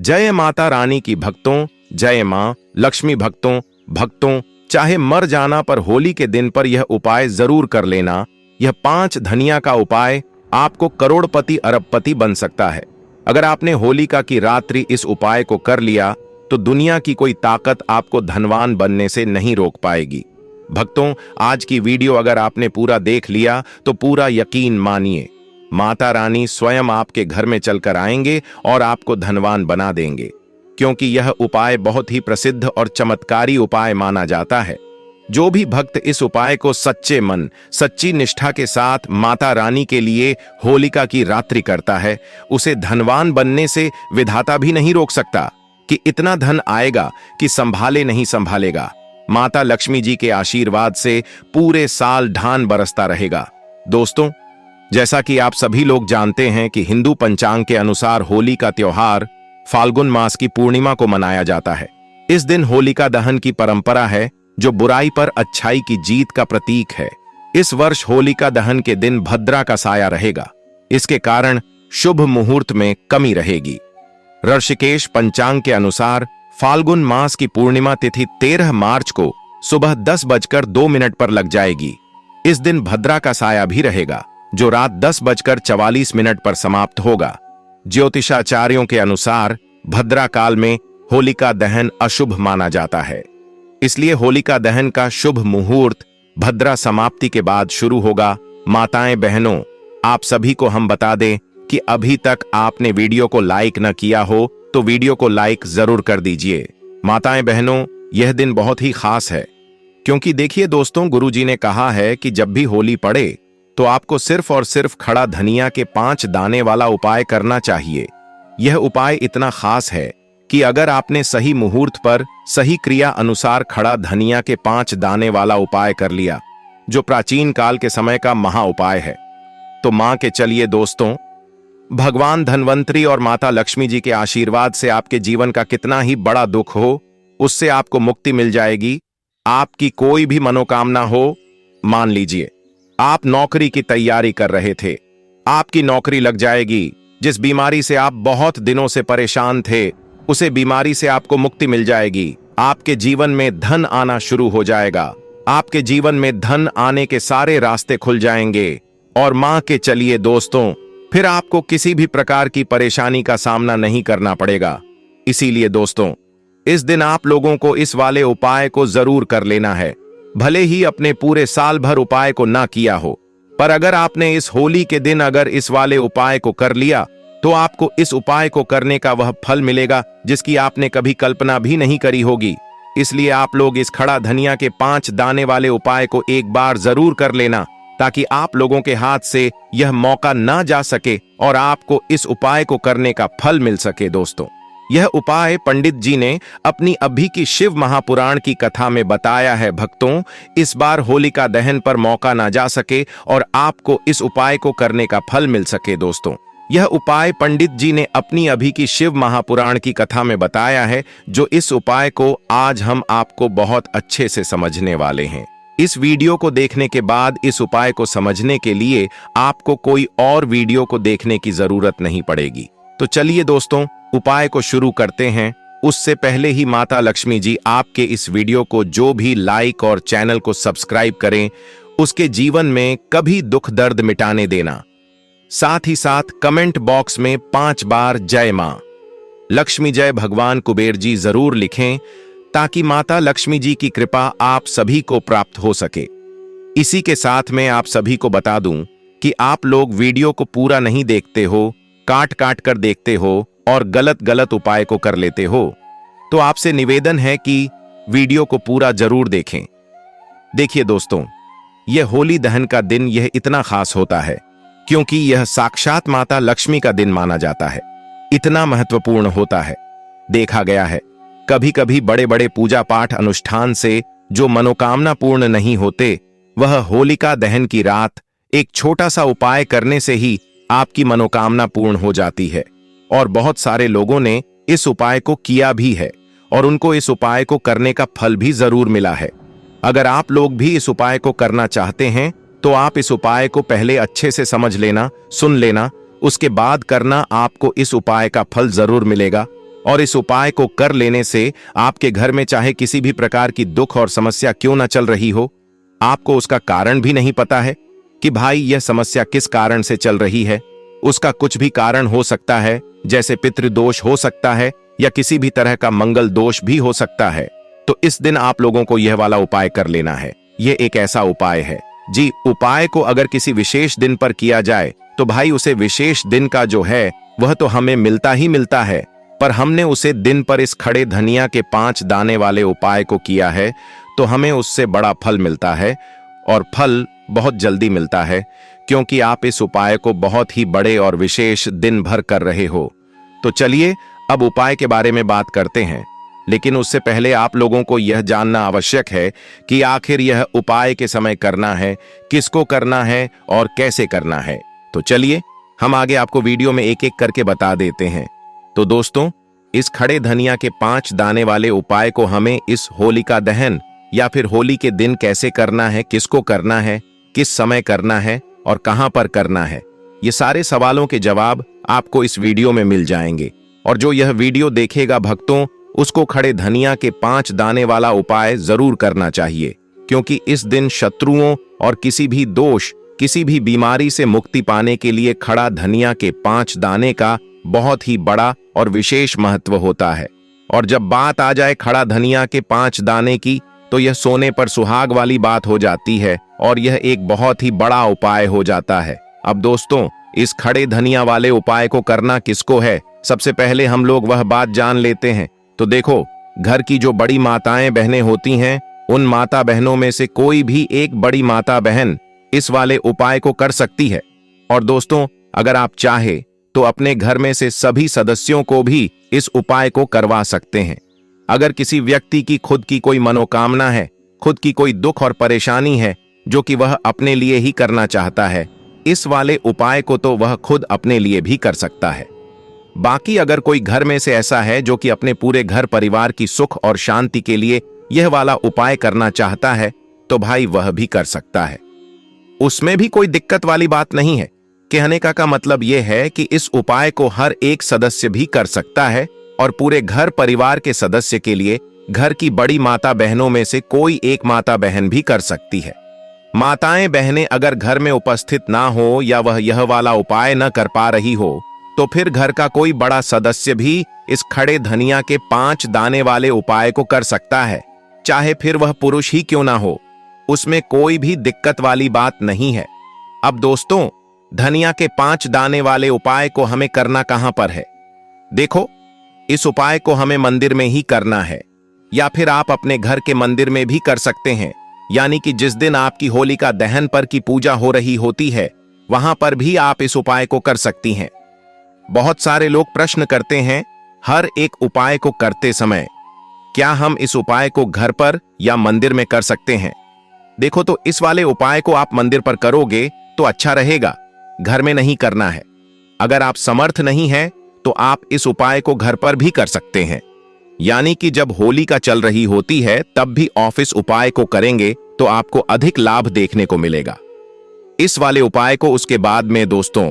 जय माता रानी की भक्तों, जय मां लक्ष्मी भक्तों चाहे मर जाना पर होली के दिन पर यह उपाय जरूर कर लेना। यह 5 धनिया का उपाय आपको करोड़पति अरबपति बन सकता है। अगर आपने होलिका की रात्रि इस उपाय को कर लिया तो दुनिया की कोई ताकत आपको धनवान बनने से नहीं रोक पाएगी। भक्तों, आज की वीडियो अगर आपने पूरा देख लिया तो पूरा यकीन मानिए, माता रानी स्वयं आपके घर में चलकर आएंगे और आपको धनवान बना देंगे, क्योंकि यह उपाय बहुत ही प्रसिद्ध और चमत्कारी उपाय माना जाता है। जो भी भक्त इस उपाय को सच्चे मन, सच्ची निष्ठा के साथ माता रानी के लिए होलिका की रात्रि करता है, उसे धनवान बनने से विधाता भी नहीं रोक सकता कि इतना धन आएगा कि संभाले नहीं संभालेगा। माता लक्ष्मी जी के आशीर्वाद से पूरे साल धान बरसता रहेगा। दोस्तों, जैसा कि आप सभी लोग जानते हैं कि हिंदू पंचांग के अनुसार होली का त्योहार फाल्गुन मास की पूर्णिमा को मनाया जाता है। इस दिन होलिका दहन की परंपरा है, जो बुराई पर अच्छाई की जीत का प्रतीक है। इस वर्ष होलिका दहन के दिन भद्रा का साया रहेगा। इसके कारण शुभ मुहूर्त में कमी रहेगी। ऋषिकेश पंचांग के अनुसार फाल्गुन मास की पूर्णिमा तिथि 13 मार्च को सुबह 10:02 पर लग जाएगी। इस दिन भद्रा का साया भी रहेगा, जो रात 10:44 पर समाप्त होगा। ज्योतिषाचार्यों के अनुसार भद्रा काल में होलिका दहन अशुभ माना जाता है, इसलिए होलिका दहन का शुभ मुहूर्त भद्रा समाप्ति के बाद शुरू होगा। माताएं बहनों, आप सभी को हम बता दें कि अभी तक आपने वीडियो को लाइक न किया हो तो वीडियो को लाइक जरूर कर दीजिए। माताएं बहनों, यह दिन बहुत ही खास है, क्योंकि देखिए दोस्तों, गुरुजी ने कहा है कि जब भी होली पड़े तो आपको सिर्फ और सिर्फ खड़ा धनिया के 5 दाने वाला उपाय करना चाहिए। यह उपाय इतना खास है कि अगर आपने सही मुहूर्त पर सही क्रिया अनुसार खड़ा धनिया के 5 दाने वाला उपाय कर लिया, जो प्राचीन काल के समय का महा उपाय है, तो मां के चलिए दोस्तों, भगवान धन्वंतरी और माता लक्ष्मी जी के आशीर्वाद से आपके जीवन का कितना ही बड़ा दुख हो, उससे आपको मुक्ति मिल जाएगी। आपकी कोई भी मनोकामना हो, मान लीजिए आप नौकरी की तैयारी कर रहे थे, आपकी नौकरी लग जाएगी। जिस बीमारी से आप बहुत दिनों से परेशान थे, उसे बीमारी से आपको मुक्ति मिल जाएगी। आपके जीवन में धन आना शुरू हो जाएगा। आपके जीवन में धन आने के सारे रास्ते खुल जाएंगे। और मां के चलिए दोस्तों, फिर आपको किसी भी प्रकार की परेशानी का सामना नहीं करना पड़ेगा। इसीलिए दोस्तों, इस दिन आप लोगों को इस वाले उपाय को जरूर कर लेना है। भले ही अपने पूरे साल भर उपाय को ना किया हो, पर अगर आपने इस होली के दिन अगर इस वाले उपाय को कर लिया तो आपको इस उपाय को करने का वह फल मिलेगा जिसकी आपने कभी कल्पना भी नहीं करी होगी। इसलिए आप लोग इस खड़ा धनिया के 5 दाने वाले उपाय को एक बार जरूर कर लेना, ताकि आप लोगों के हाथ से यह मौका ना जा सके और आपको इस उपाय को करने का फल मिल सके। दोस्तों, यह उपाय पंडित जी ने अपनी अभी की शिव महापुराण की कथा में बताया है। भक्तों, इस बार होलिका दहन पर मौका ना जा सके और आपको इस उपाय को करने का फल मिल सके। दोस्तों, यह उपाय पंडित जी ने अपनी अभी की शिव महापुराण की कथा में बताया है, जो इस उपाय को आज हम आपको बहुत अच्छे से समझने वाले हैं। इस वीडियो को देखने के बाद इस उपाय को समझने के लिए आपको कोई और वीडियो को देखने की जरूरत नहीं पड़ेगी। तो चलिए दोस्तों, उपाय को शुरू करते हैं। उससे पहले ही माता लक्ष्मी जी आपके इस वीडियो को जो भी लाइक और चैनल को सब्सक्राइब करें, उसके जीवन में कभी दुख दर्द मिटाने देना। साथ ही साथ कमेंट बॉक्स में 5 बार जय मां लक्ष्मी जय भगवान कुबेर जी जरूर लिखें, ताकि माता लक्ष्मी जी की कृपा आप सभी को प्राप्त हो सके। इसी के साथ में आप सभी को बता दूं कि आप लोग वीडियो को पूरा नहीं देखते हो, काट काट कर देखते हो और गलत गलत उपाय को कर लेते हो। तो आपसे निवेदन है कि वीडियो को पूरा जरूर देखें। देखिए दोस्तों, यह होली दहन का दिन यह इतना खास होता है क्योंकि यह साक्षात माता लक्ष्मी का दिन माना जाता है। इतना महत्वपूर्ण होता है। देखा गया है, कभी कभी बड़े बड़े पूजा पाठ अनुष्ठान से जो मनोकामना पूर्ण नहीं होते, वह होलिका दहन की रात एक छोटा सा उपाय करने से ही आपकी मनोकामना पूर्ण हो जाती है। और बहुत सारे लोगों ने इस उपाय को किया भी है और उनको इस उपाय को करने का फल भी जरूर मिला है। अगर आप लोग भी इस उपाय को करना चाहते हैं तो आप इस उपाय को पहले अच्छे से समझ लेना, सुन लेना, उसके बाद करना, आपको इस उपाय का फल जरूर मिलेगा। और इस उपाय को कर लेने से आपके घर में चाहे किसी भी प्रकार की दुख और समस्या क्यों ना चल रही हो, आपको उसका कारण भी नहीं पता है कि भाई यह समस्या किस कारण से चल रही है। उसका कुछ भी कारण हो सकता है, जैसे पितृदोष हो सकता है या किसी भी तरह का मंगल दोष भी हो सकता है। तो इस दिन आप लोगों को यह वाला उपाय कर लेना है। यह एक ऐसा उपाय है जी, उपाय को अगर किसी विशेष दिन पर किया जाए तो भाई उसे विशेष दिन का जो है वह तो हमें मिलता ही मिलता है, पर हमने उसे दिन पर इस खड़े धनिया के 5 दाने वाले उपाय को किया है तो हमें उससे बड़ा फल मिलता है, और फल बहुत जल्दी मिलता है, क्योंकि आप इस उपाय को बहुत ही बड़े और विशेष दिन भर कर रहे हो। तो चलिए अब उपाय के बारे में बात करते हैं, लेकिन उससे पहले आप लोगों को यह जानना आवश्यक है कि आखिर यह उपाय के समय करना है, किसको करना है और कैसे करना है। तो चलिए हम आगे आपको वीडियो में एक एक करके बता देते हैं। तो दोस्तों, इस खड़े धनिया के 5 दाने वाले उपाय को हमें इस होलिका दहन या फिर होली के दिन कैसे करना है, किसको करना है, किस समय करना है और कहां पर करना है, ये सारे सवालों के जवाब आपको इस वीडियो में मिल जाएंगे। और जो यह वीडियो देखेगा भक्तों, उसको खड़े धनिया के 5 दाने वाला उपाय जरूर करना चाहिए, क्योंकि इस दिन शत्रुओं और किसी भी दोष, किसी भी बीमारी से मुक्ति पाने के लिए खड़ा धनिया के 5 दाने का बहुत ही बड़ा और विशेष महत्व होता है। और जब बात आ जाए खड़ा धनिया के 5 दाने की, तो यह सोने पर सुहाग वाली बात हो जाती है और यह एक बहुत ही बड़ा उपाय हो जाता है। अब दोस्तों, इस खड़े धनिया वाले उपाय को करना किसको है, सबसे पहले हम लोग वह बात जान लेते हैं। तो देखो, घर की जो बड़ी माताएं बहनें होती हैं, उन माता बहनों में से कोई भी एक बड़ी माता बहन इस वाले उपाय को कर सकती है। और दोस्तों, अगर आप चाहे तो अपने घर में से सभी सदस्यों को भी इस उपाय को करवा सकते हैं। अगर किसी व्यक्ति की खुद की कोई मनोकामना है, खुद की कोई दुख और परेशानी है जो कि वह अपने लिए ही करना चाहता है, इस वाले उपाय को तो वह खुद अपने लिए भी कर सकता है। बाकी अगर कोई घर में से ऐसा है जो कि अपने पूरे घर परिवार की सुख और शांति के लिए यह वाला उपाय करना चाहता है, तो भाई वह भी कर सकता है। उसमें भी कोई दिक्कत वाली बात नहीं है। कहने का मतलब यह है कि इस उपाय को हर एक सदस्य भी कर सकता है, और पूरे घर परिवार के सदस्य के लिए घर की बड़ी माता बहनों में से कोई एक माता बहन भी कर सकती है। माताएं बहनें अगर घर में उपस्थित ना हो या वह यह वाला उपाय न कर पा रही हो, तो फिर घर का कोई बड़ा सदस्य भी इस खड़े धनिया के 5 दाने वाले उपाय को कर सकता है, चाहे फिर वह पुरुष ही क्यों ना हो। उसमें कोई भी दिक्कत वाली बात नहीं है। अब दोस्तों, धनिया के 5 दाने वाले उपाय को हमें करना कहां पर है? देखो, इस उपाय को हमें मंदिर में ही करना है, या फिर आप अपने घर के मंदिर में भी कर सकते हैं। यानी कि जिस दिन आपकी होलिका दहन पर की पूजा हो रही होती है, वहां पर भी आप इस उपाय को कर सकती हैं। बहुत सारे लोग प्रश्न करते हैं हर एक उपाय को करते समय, क्या हम इस उपाय को घर पर या मंदिर में कर सकते हैं? देखो, तो इस वाले उपाय को आप मंदिर पर करोगे तो अच्छा रहेगा, घर में नहीं करना है। अगर आप समर्थ नहीं है तो आप इस उपाय को घर पर भी कर सकते हैं। यानी कि जब होलिका चल रही होती है तब भी ऑफिस उपाय को करेंगे तो आपको अधिक लाभ देखने को मिलेगा। इस वाले उपाय को उसके बाद में दोस्तों,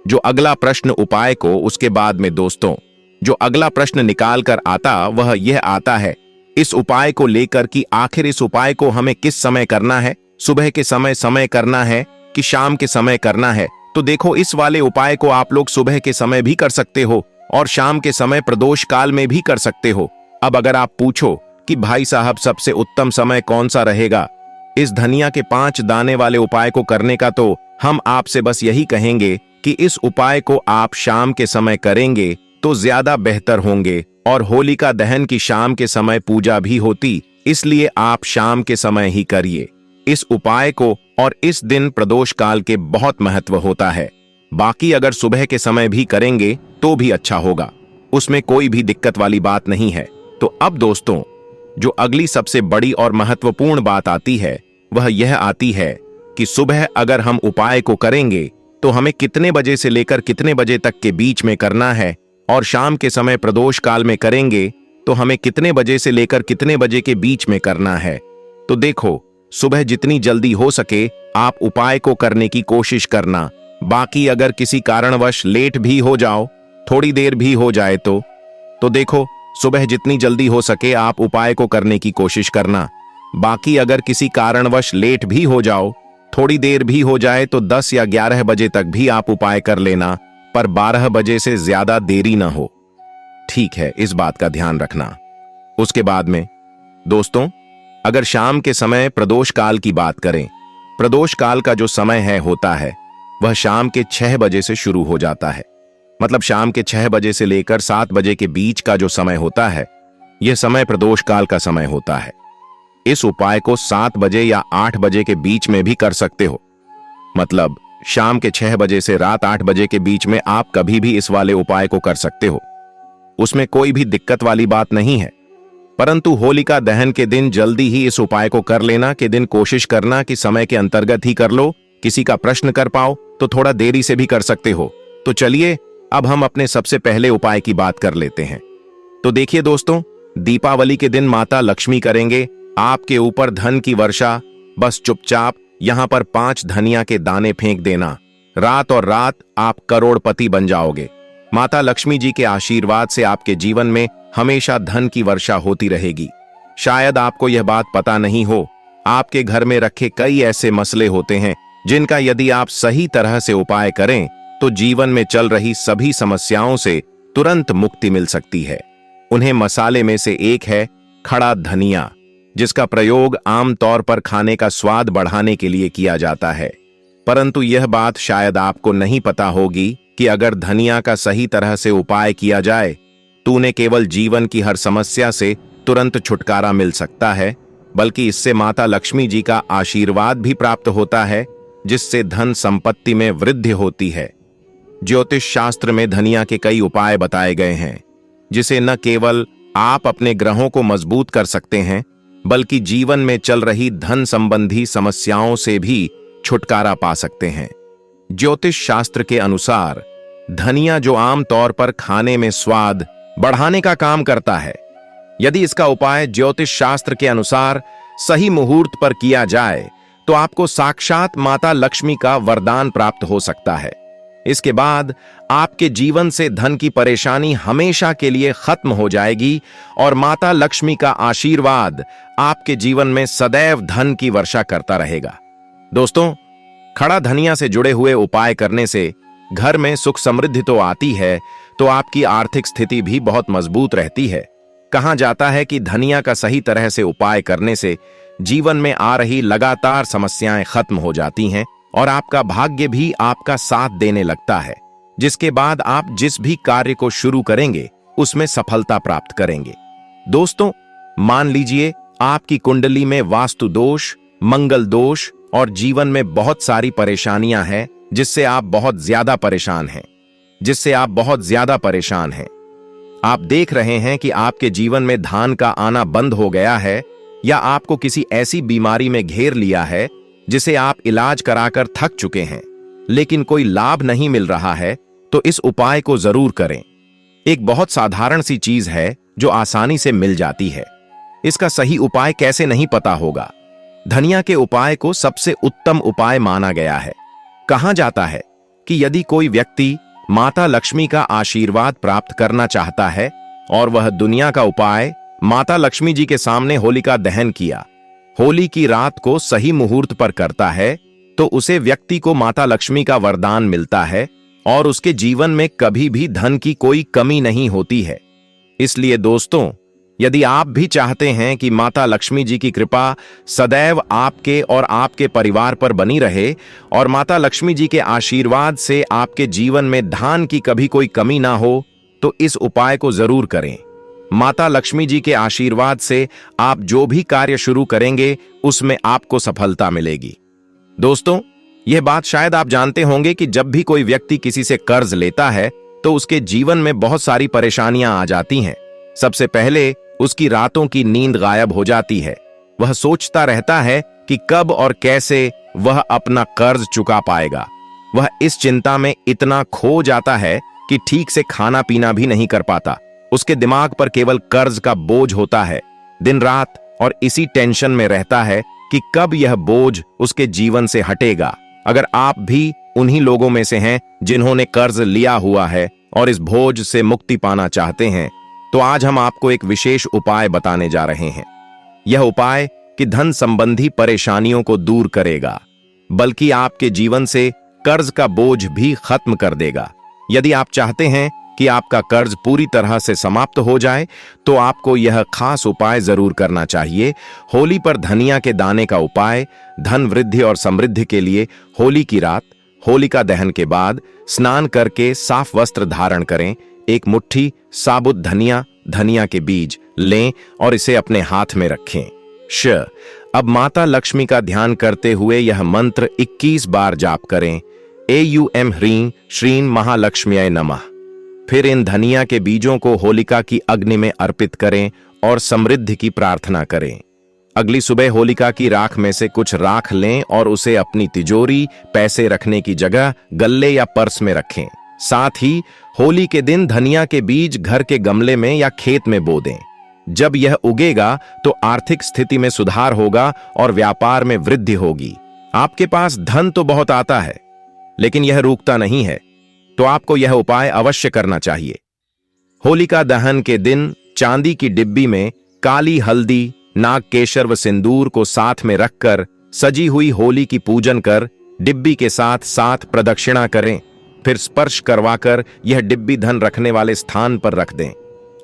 जो अगला प्रश्न उपाय को उसके बाद में दोस्तों, जो अगला प्रश्न निकाल कर आता वह यह आता है इस उपाय को लेकर कि आखिर इस उपाय को हमें किस समय करना है, सुबह के समय करना है कि शाम के समय करना है। तो देखो, इस वाले उपाय को आप लोग सुबह के समय भी कर सकते हो और शाम के समय प्रदोष काल में भी कर सकते हो। अब अगर आप पूछो कि भाई साहब सबसे उत्तम समय कौन सा रहेगा इस धनिया के 5 दाने वाले उपाय को करने का, तो हम आपसे बस यही कहेंगे कि इस उपाय को आप शाम के समय करेंगे तो ज्यादा बेहतर होंगे। और होलिका दहन की शाम के समय पूजा भी होती, इसलिए आप शाम के समय ही करिए इस उपाय को। और इस दिन प्रदोष काल के बहुत महत्व होता है। बाकी अगर सुबह के समय भी करेंगे तो भी अच्छा होगा, उसमें कोई भी दिक्कत वाली बात नहीं है। तो अब दोस्तों, जो अगली सबसे बड़ी और महत्वपूर्ण बात आती है वह यह आती है कि सुबह अगर हम उपाय को करेंगे तो हमें कितने बजे से लेकर कितने बजे तक के बीच में करना है, और शाम के समय प्रदोष काल में करेंगे तो हमें कितने बजे से लेकर कितने बजे के बीच में करना है। तो देखो, सुबह जितनी जल्दी हो सके आप उपाय को करने की कोशिश करना। बाकी अगर किसी कारणवश लेट भी हो जाओ, थोड़ी देर भी हो जाए तो तो देखो, सुबह जितनी जल्दी हो सके आप उपाय को करने की कोशिश करना। बाकी अगर किसी कारणवश लेट भी हो जाओ, थोड़ी देर भी हो जाए, तो 10 या 11 बजे तक भी आप उपाय कर लेना, पर 12 बजे से ज्यादा देरी ना हो। ठीक है, इस बात का ध्यान रखना। उसके बाद में दोस्तों, अगर शाम के समय प्रदोष काल की बात करें, प्रदोष काल का जो समय होता है वह शाम के 6 बजे से शुरू हो जाता है। मतलब शाम के 6 बजे से लेकर 7 बजे के बीच का जो समय होता है, यह समय प्रदोष काल का समय होता है। इस उपाय को 7 बजे या 8 बजे के बीच में भी कर सकते हो। मतलब शाम के 6 बजे से रात 8 बजे के बीच में आप कभी भी इस वाले उपाय को कर सकते हो, उसमें कोई भी दिक्कत वाली बात नहीं है। परंतु होलिका दहन के दिन जल्दी ही इस उपाय को कर लेना के दिन कोशिश करना कि समय के अंतर्गत ही कर लो। किसी का प्रश्न कर पाओ तो थोड़ा देरी से भी कर सकते हो। तो चलिए अब हम अपने सबसे पहले उपाय की बात कर लेते हैं। तो देखिए दोस्तों, दीपावली के दिन माता लक्ष्मी करेंगे आपके ऊपर धन की वर्षा। बस चुपचाप यहां पर 5 धनिया के दाने फेंक देना। रात और रात आप करोड़पति बन जाओगे। माता लक्ष्मी जी के आशीर्वाद से आपके जीवन में हमेशा धन की वर्षा होती रहेगी। शायद आपको यह बात पता नहीं हो, आपके घर में रखे कई ऐसे मसले होते हैं जिनका यदि आप सही तरह से उपाय करें तो जीवन में चल रही सभी समस्याओं से तुरंत मुक्ति मिल सकती है। उन्हें मसाले में से एक है खड़ा धनिया, जिसका प्रयोग आमतौर पर खाने का स्वाद बढ़ाने के लिए किया जाता है। परंतु यह बात शायद आपको नहीं पता होगी कि अगर धनिया का सही तरह से उपाय किया जाए तो उन्हें केवल जीवन की हर समस्या से तुरंत छुटकारा मिल सकता है, बल्कि इससे माता लक्ष्मी जी का आशीर्वाद भी प्राप्त होता है, जिससे धन संपत्ति में वृद्धि होती है। ज्योतिष शास्त्र में धनिया के कई उपाय बताए गए हैं, जिसे न केवल आप अपने ग्रहों को मजबूत कर सकते हैं, बल्कि जीवन में चल रही धन संबंधी समस्याओं से भी छुटकारा पा सकते हैं। ज्योतिष शास्त्र के अनुसार धनिया जो आमतौर पर खाने में स्वाद बढ़ाने का काम करता है, यदि इसका उपाय ज्योतिष शास्त्र के अनुसार सही मुहूर्त पर किया जाए तो आपको साक्षात माता लक्ष्मी का वरदान प्राप्त हो सकता है। इसके बाद आपके जीवन से धन की परेशानी हमेशा के लिए खत्म हो जाएगी और माता लक्ष्मी का आशीर्वाद आपके जीवन में सदैव धन की वर्षा करता रहेगा। दोस्तों, खड़ा धनिया से जुड़े हुए उपाय करने से घर में सुख समृद्धि तो आती है, तो आपकी आर्थिक स्थिति भी बहुत मजबूत रहती है। कहा जाता है कि धनिया का सही तरह से उपाय करने से जीवन में आ रही लगातार समस्याएं खत्म हो जाती हैं और आपका भाग्य भी आपका साथ देने लगता है, जिसके बाद आप जिस भी कार्य को शुरू करेंगे उसमें सफलता प्राप्त करेंगे। दोस्तों, मान लीजिए आपकी कुंडली में वास्तु दोष, मंगल दोष और जीवन में बहुत सारी परेशानियां हैं, जिससे आप बहुत ज्यादा परेशान हैं। आप देख रहे हैं कि आपके जीवन में धन का आना बंद हो गया है, या आपको किसी ऐसी बीमारी में घेर लिया है जिसे आप इलाज कराकर थक चुके हैं, लेकिन कोई लाभ नहीं मिल रहा है, तो इस उपाय को जरूर करें। एक बहुत साधारण सी चीज है जो आसानी से मिल जाती है। इसका सही उपाय कैसे नहीं पता होगा। धनिया के उपाय को सबसे उत्तम उपाय माना गया है। कहा जाता है कि यदि कोई व्यक्ति माता लक्ष्मी का आशीर्वाद प्राप्त करना चाहता है और वह दुनिया का उपाय माता लक्ष्मी जी के सामने होलिका दहन किया, होली की रात को सही मुहूर्त पर करता है, तो उसे व्यक्ति को माता लक्ष्मी का वरदान मिलता है और उसके जीवन में कभी भी धन की कोई कमी नहीं होती है। इसलिए दोस्तों, यदि आप भी चाहते हैं कि माता लक्ष्मी जी की कृपा सदैव आपके और आपके परिवार पर बनी रहे और माता लक्ष्मी जी के आशीर्वाद से आपके जीवन में धन की कभी कोई कमी ना हो, तो इस उपाय को जरूर करें। माता लक्ष्मी जी के आशीर्वाद से आप जो भी कार्य शुरू करेंगे उसमें आपको सफलता मिलेगी। दोस्तों, यह बात शायद आप जानते होंगे कि जब भी कोई व्यक्ति किसी से कर्ज लेता है तो उसके जीवन में बहुत सारी परेशानियां आ जाती हैं। सबसे पहले उसकी रातों की नींद गायब हो जाती है। वह सोचता रहता है कि कब और कैसे वह अपना कर्ज चुका पाएगा। वह इस चिंता में इतना खो जाता है कि ठीक से खाना पीना भी नहीं कर पाता। उसके दिमाग पर केवल कर्ज का बोझ होता है दिन रात, और इसी टेंशन में रहता है कि कब यह बोझ उसके जीवन से हटेगा। अगर आप भी उन्हीं लोगों में से हैं जिन्होंने कर्ज लिया हुआ है और इस बोझ से मुक्ति पाना चाहते हैं, तो आज हम आपको एक विशेष उपाय बताने जा रहे हैं। यह उपाय कि धन संबंधी परेशानियों को दूर करेगा, बल्कि आपके जीवन से कर्ज का बोझ भी खत्म कर देगा। यदि आप चाहते हैं कि आपका कर्ज पूरी तरह से समाप्त हो जाए, तो आपको यह खास उपाय जरूर करना चाहिए। होली पर धनिया के दाने का उपाय। धन वृद्धि और समृद्धि के लिए होली की रात होलिका दहन के बाद स्नान करके साफ वस्त्र धारण करें। एक मुट्ठी साबुत धनिया के बीज लें और इसे अपने हाथ में रखें। अब माता लक्ष्मी का ध्यान करते हुए यह मंत्र 21 बार जाप करें। एयूएम ह्रीं श्रीं महालक्ष्म्यै नमः। फिर इन धनिया के बीजों को होलिका की अग्नि में अर्पित करें और समृद्धि की प्रार्थना करें। अगली सुबह होलिका की राख में से कुछ राख लें और उसे अपनी तिजोरी, पैसे रखने की जगह, गल्ले या पर्स में रखें। साथ ही होली के दिन धनिया के बीज घर के गमले में या खेत में बो दें। जब यह उगेगा तो आर्थिक स्थिति में सुधार होगा और व्यापार में वृद्धि होगी। आपके पास धन तो बहुत आता है, लेकिन यह रुकता नहीं है, तो आपको यह उपाय अवश्य करना चाहिए। होलिका दहन के दिन चांदी की डिब्बी में काली हल्दी, नाग केशर व सिंदूर को साथ में रखकर सजी हुई होली की पूजन कर डिब्बी के साथ 7 प्रदक्षिणा करें। फिर स्पर्श करवाकर यह डिब्बी धन रखने वाले स्थान पर रख दें।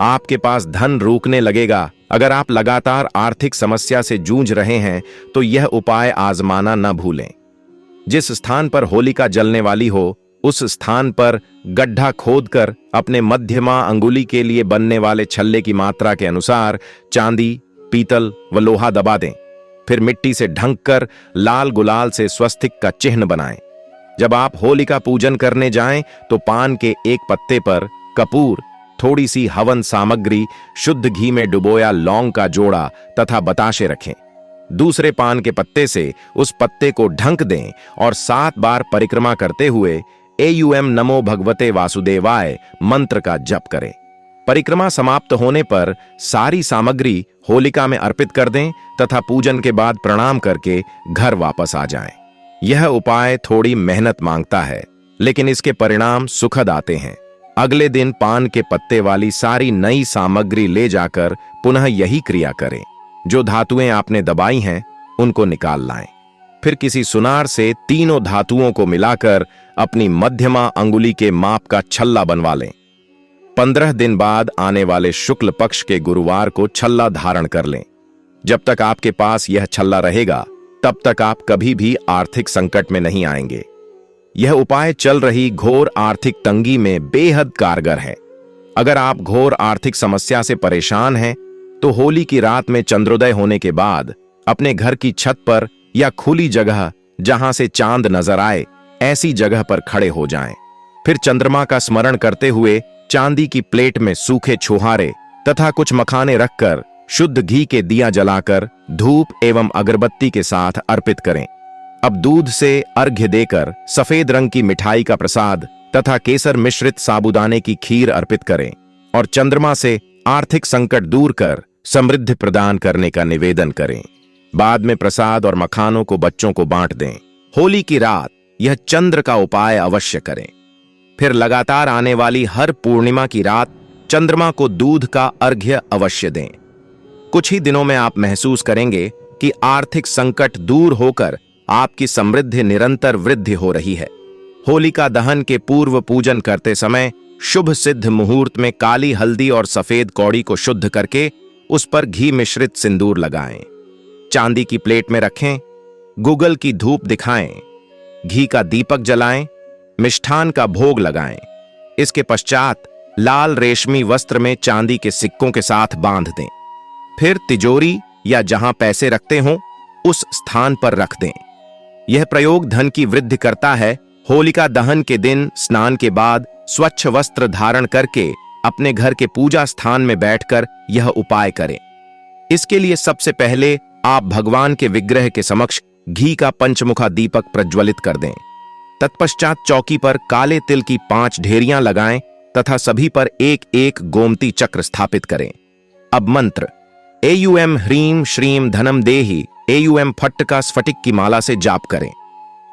आपके पास धन रुकने लगेगा। अगर आप लगातार आर्थिक समस्या से जूझ रहे हैं तो यह उपाय आजमाना न भूलें। जिस स्थान पर होलिका जलने वाली हो, उस स्थान पर गड्ढा खोदकर अपने मध्यमा अंगुली के लिए बनने वाले छल्ले की मात्रा के अनुसार चांदी, पीतल व लोहा दबा दें। फिर मिट्टी से ढंक कर लाल गुलाल से स्वस्तिक का चिन्ह बनाएं। जब आप होलिका पूजन करने जाएं तो पान के एक पत्ते पर कपूर, थोड़ी सी हवन सामग्री, शुद्ध घी में डुबोया लौंग का जोड़ा तथा बताशे रखें। दूसरे पान के पत्ते से उस पत्ते को ढंक दें और 7 बार परिक्रमा करते हुए एयूएम नमो भगवते वासुदेवाय मंत्र का जप करें। परिक्रमा समाप्त होने पर सारी सामग्री होलिका में अर्पित कर दें तथा पूजन के बाद प्रणाम करके घर वापस आ जाएं। यह उपाय थोड़ी मेहनत मांगता है, लेकिन इसके परिणाम सुखद आते हैं। अगले दिन पान के पत्ते वाली सारी नई सामग्री ले जाकर पुनः यही क्रिया करें। जो धातुएं आपने दबाई हैं उनको निकाल लाएं। फिर किसी सुनार से तीनों धातुओं को मिलाकर अपनी मध्यमा अंगुली के माप का छल्ला बनवा लें। 15 दिन बाद आने वाले शुक्ल पक्ष के गुरुवार को छल्ला धारण कर लें। जब तक आपके पास यह छल्ला रहेगा, तब तक आप कभी भी आर्थिक संकट में नहीं आएंगे। यह उपाय चल रही घोर आर्थिक तंगी में बेहद कारगर है। अगर आप घोर आर्थिक समस्या से परेशान हैं, तो होली की रात में चंद्रोदय होने के बाद अपने घर की छत पर या खुली जगह जहां से चांद नजर आए, ऐसी जगह पर खड़े हो जाएं। फिर चंद्रमा का स्मरण करते हुए चांदी की प्लेट में सूखे छुहारे तथा कुछ मखाने रखकर शुद्ध घी के दिया जलाकर धूप एवं अगरबत्ती के साथ अर्पित करें। अब दूध से अर्घ्य देकर सफेद रंग की मिठाई का प्रसाद तथा केसर मिश्रित साबूदाने की खीर अर्पित करें और चंद्रमा से आर्थिक संकट दूर कर समृद्धि प्रदान करने का निवेदन करें। बाद में प्रसाद और मखानों को बच्चों को बांट दें। होली की रात यह चंद्र का उपाय अवश्य करें। फिर लगातार आने वाली हर पूर्णिमा की रात चंद्रमा को दूध का अर्घ्य अवश्य दें। कुछ ही दिनों में आप महसूस करेंगे कि आर्थिक संकट दूर होकर आपकी समृद्धि निरंतर वृद्धि हो रही है। होलिका दहन के पूर्व पूजन करते समय शुभ सिद्ध मुहूर्त में काली हल्दी और सफेद कौड़ी को शुद्ध करके उस पर घी मिश्रित सिंदूर लगाएं। चांदी की प्लेट में रखें, गुगल की धूप दिखाएं, घी का दीपक जलाएं, मिष्ठान का भोग लगाएं। इसके पश्चात लाल रेशमी वस्त्र में चांदी के सिक्कों के साथ बांध दें। फिर तिजोरी या जहां पैसे रखते हों उस स्थान पर रख दें। यह प्रयोग धन की वृद्धि करता है। होलिका दहन के दिन स्नान के बाद स्वच्छ वस्त्र धारण करके अपने घर के पूजा स्थान में बैठकर यह उपाय करें। इसके लिए सबसे पहले आप भगवान के विग्रह के समक्ष घी का पंचमुखा दीपक प्रज्वलित कर दें। तत्पश्चात चौकी पर काले तिल की 5 ढेरियां लगाएं तथा सभी पर एक एक गोमती चक्र स्थापित करें। अब मंत्र एयूएम ह्रीं श्रीं धनम देहि एयूएम फट्ट का स्फटिक की माला से जाप करें।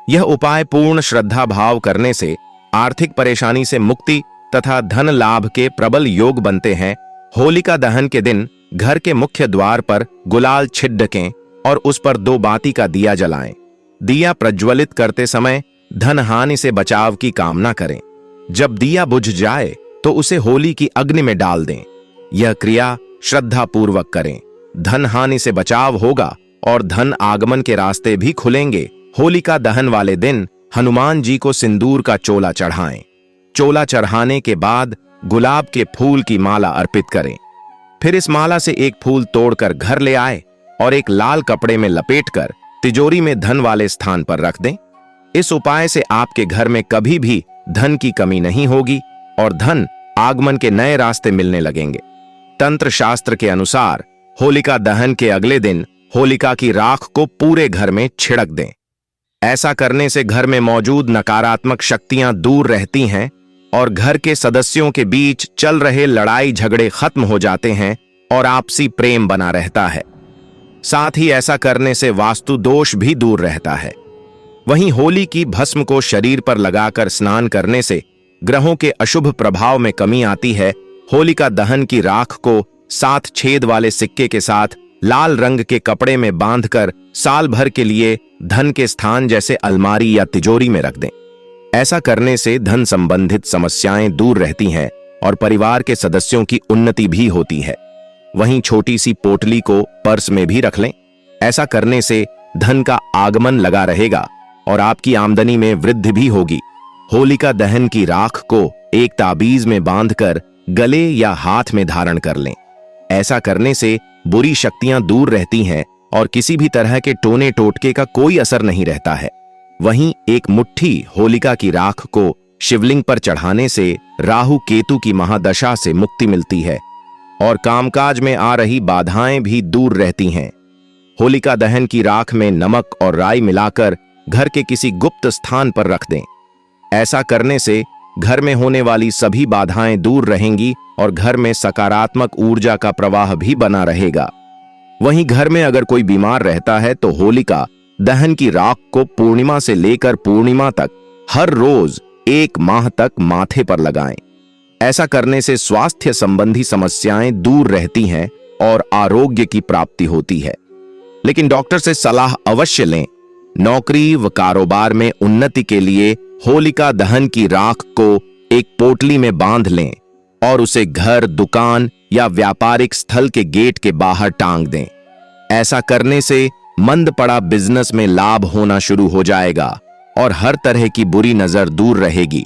यह उपाय पूर्ण श्रद्धा भाव करने से आर्थिक परेशानी से मुक्ति तथा धन लाभ के प्रबल योग बनते हैं होलिका दहन के दिन घर के मुख्य द्वार पर गुलाल छिड़कें और उस पर 2 बाती का दिया जलाएं। दिया प्रज्वलित करते समय धन हानि से बचाव की कामना करें। जब दिया बुझ जाए तो उसे होली की अग्नि में डाल दें। यह क्रिया श्रद्धा पूर्वक करें। धन हानि से बचाव होगा और धन आगमन के रास्ते भी खुलेंगे। होलिका दहन वाले दिन हनुमान जी को सिंदूर का चोला चढ़ाएं। चोला चढ़ाने के बाद गुलाब के फूल की माला अर्पित करें। फिर इस माला से एक फूल तोड़कर घर ले आए और एक लाल कपड़े में लपेटकर तिजोरी में धन वाले स्थान पर रख दें। इस उपाय से आपके घर में कभी भी धन की कमी नहीं होगी और धन आगमन के नए रास्ते मिलने लगेंगे। तंत्र शास्त्र के अनुसार होलिका दहन के अगले दिन होलिका की राख को पूरे घर में छिड़क दें। ऐसा करने से घर में मौजूद नकारात्मक शक्तियां दूर रहती हैं और घर के सदस्यों के बीच चल रहे लड़ाई झगड़े खत्म हो जाते हैं और आपसी प्रेम बना रहता है। साथ ही ऐसा करने से वास्तु दोष भी दूर रहता है। वहीं होली की भस्म को शरीर पर लगाकर स्नान करने से ग्रहों के अशुभ प्रभाव में कमी आती है। होलिका दहन की राख को 7 छेद वाले सिक्के के साथ लाल रंग के कपड़े में बांधकर साल भर के लिए धन के स्थान जैसे अलमारी या तिजोरी में रख दें। ऐसा करने से धन संबंधित समस्याएं दूर रहती हैं और परिवार के सदस्यों की उन्नति भी होती है। वहीं छोटी सी पोटली को पर्स में भी रख लें। ऐसा करने से धन का आगमन लगा रहेगा और आपकी आमदनी में वृद्धि भी होगी। होलिका दहन की राख को एक ताबीज में बांधकर गले या हाथ में धारण कर लें। ऐसा करने से बुरी शक्तियां दूर रहती हैं और किसी भी तरह के टोने टोटके का कोई असर नहीं रहता है। वहीं एक मुट्ठी होलिका की राख को शिवलिंग पर चढ़ाने से राहु केतु की महादशा से मुक्ति मिलती है और कामकाज में आ रही बाधाएं भी दूर रहती हैं। होलिका दहन की राख में नमक और राई मिलाकर घर के किसी गुप्त स्थान पर रख दें। ऐसा करने से घर में होने वाली सभी बाधाएं दूर रहेंगी और घर में सकारात्मक ऊर्जा का प्रवाह भी बना रहेगा। वहीं घर में अगर कोई बीमार रहता है तो होलिका दहन की राख को पूर्णिमा से लेकर पूर्णिमा तक हर रोज 1 माह तक माथे पर लगाएं। ऐसा करने से स्वास्थ्य संबंधी समस्याएं दूर रहती हैं और आरोग्य की प्राप्ति होती है। लेकिन डॉक्टर से सलाह अवश्य लें। नौकरी व कारोबार में उन्नति के लिए होलिका दहन की राख को एक पोटली में बांध लें और उसे घर, दुकान या व्यापारिक स्थल के गेट के बाहर टांग दें। ऐसा करने से मंद पड़ा बिजनेस में लाभ होना शुरू हो जाएगा और हर तरह की बुरी नजर दूर रहेगी।